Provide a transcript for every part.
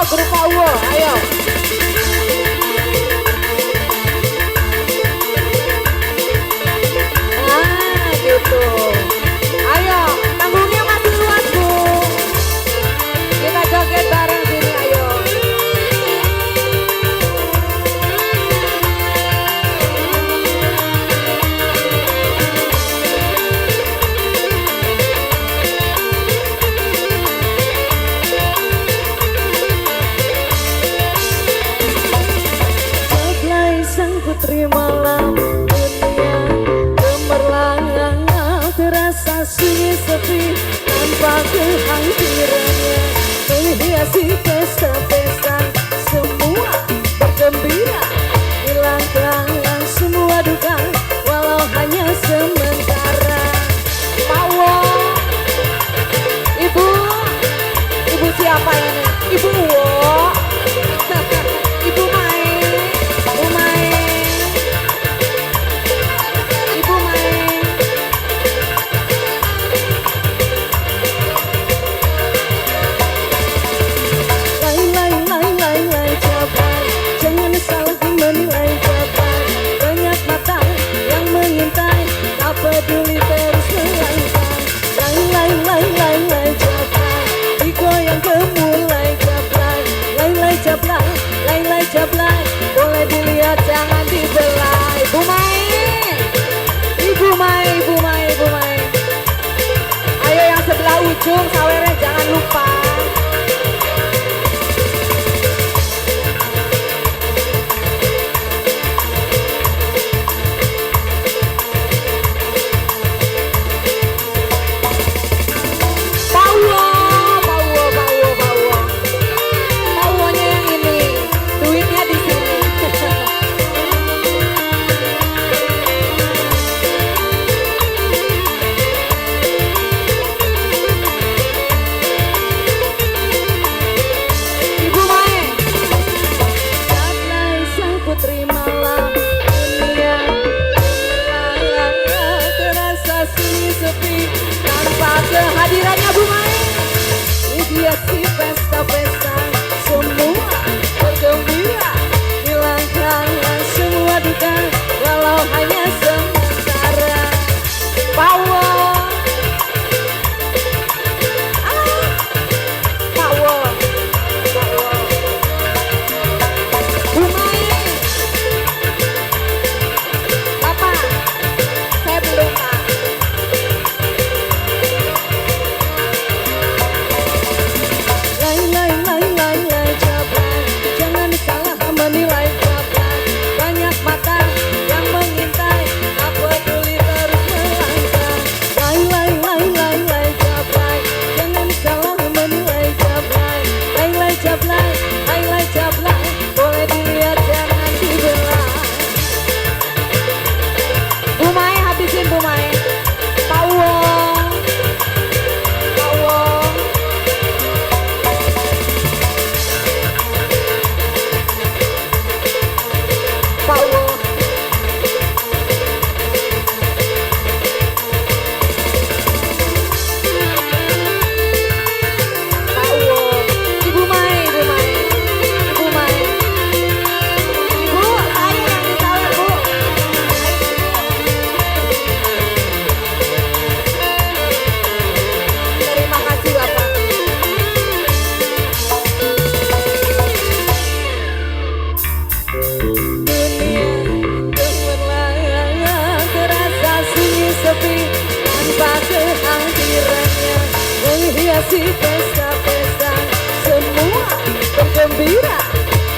grup Pauwo, ayo. Nah, gitu. Ayo, panggungnya masih luas, Bu. Kita joget bareng sini, ayo. Putri malam dunia gemerlap terasa sunyi sepi tanpa kehadirannya menghiasi pesta-pesta semua bergembira hilangkan semua duka walau hanya sementara. Pauwo, Ibu siapa ini? Ibu Wo. Ibu Mai. Peduli terus melangkah, lay jablay, digoyang gemulai jablay, lay jablay, boleh dilihat jangan dibelai. Ibu Mai, ayo yang sebelah ujung sawernya jangan lupa. Kehadirannya Bu Mai menghiasi pesta-pesta semua bergembira hilangkan semua duka walau hanya sementara. Pauwo, Bu Mai, Bapak, saya belum Pak. Lay jablay, jangan salah menilai jablay. Banyak mata yang mengintai, tak peduli terus melangkah. Lay jablay, jangan salah menilai jablay. Lay jablay, boleh dilihat jangan dibelai. Bu Mai, habisin Bu Mai. Pauwo. Ibu Mai. Ibu, saya yang disawer, Bu. Terima kasih, Bapak. Dunia gemerlap terasa sunyi sepi tanpa kehadirannya menghiasi pesta-pesta semua bergembira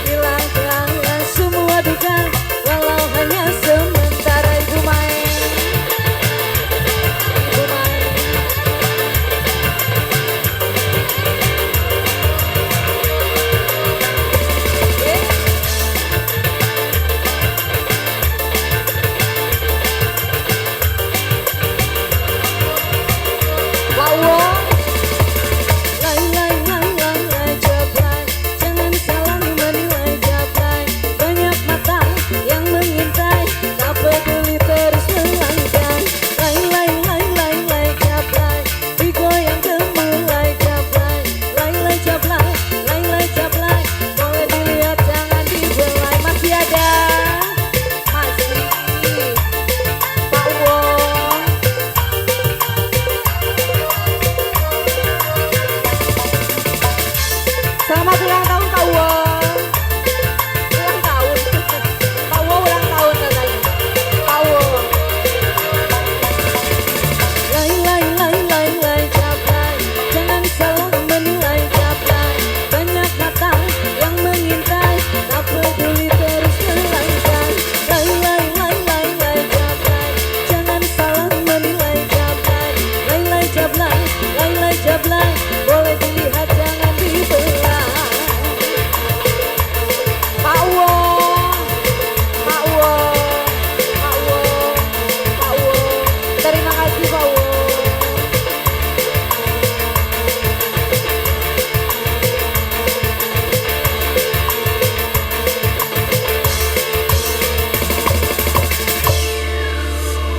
hilangkan semua duka walau hanya sementara. Ibu Mai. Pauwo. Lay jablay, jangan salah menilai jablay. Banyak mata yang mengintai,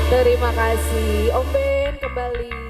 Terima kasih Om Ben kembali.